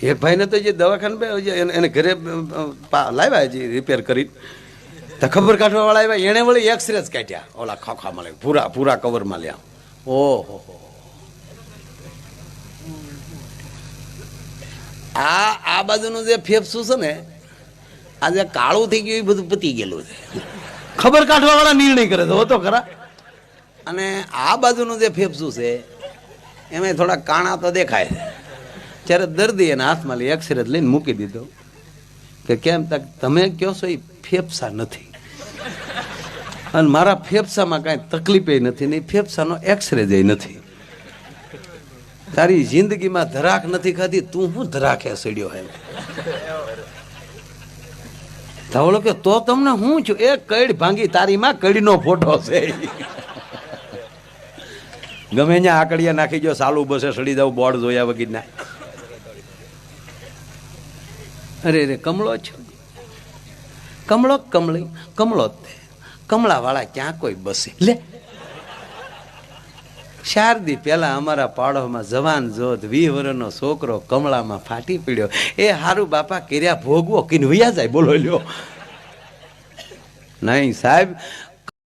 એક ભાઈને તો જે દવાખાને એને ઘરે લાવ્યા છે રિપેર કરી, તો ખબર કાઢવા વાળા આવ્યા, એને વળી એક્સરે જ કાઢ્યા, ઓલા ખોખા મળે પૂરા કવરમાં લ્યા. ઓહો, આ બાજુનું જે ફેફસું છે ને, આજે કાળું થઈ ગયું, એ બધું પતી ગયેલું છે. ખબર કાઢવા વાળા નિર્ણય કરે તો ખરા. અને આ બાજુનું જે ફેફસું છે એમાં થોડા કાણા તો દેખાય છે. ત્યારે દર્દી એના હાથમાં લઈ એક્સરે લઈને મૂકી દીધો કે કેમ તક તમે કહો છો એ ફેફસા નથી, અને મારા ફેફસામાં કાંઈ તકલીફ નથી ને ફેફસાનો એક્સરે જ નથી. તારી જિંદગીમાં ધરાક નથી ખાધી, તું શું ધરાકે સડ્યો હે? ધવળો કે તો તમને હું છું, એક કઈડ ભાંગી તારી માં કઈડનો ફોટો છે. ગમે ત્યાં આકડિયા નાખી જો, સાલું બસે સડી જાવ, બોર્ડ જોયા વગર ના. અરે રે કમળો છો, કમળો કમળી કમળો તે કમળા વાળા ક્યાં કોઈ બસે લે. 4 દી પહેલા અમારા પાડોમાં જવાન જોત 20 વર્ષનો છોકરો કમળામાં ફાટી પડ્યો. એ હારું બાપા કર્યા ભોગવો કીને વયા જાય. બોલો લ્યો નહીં સાહેબ,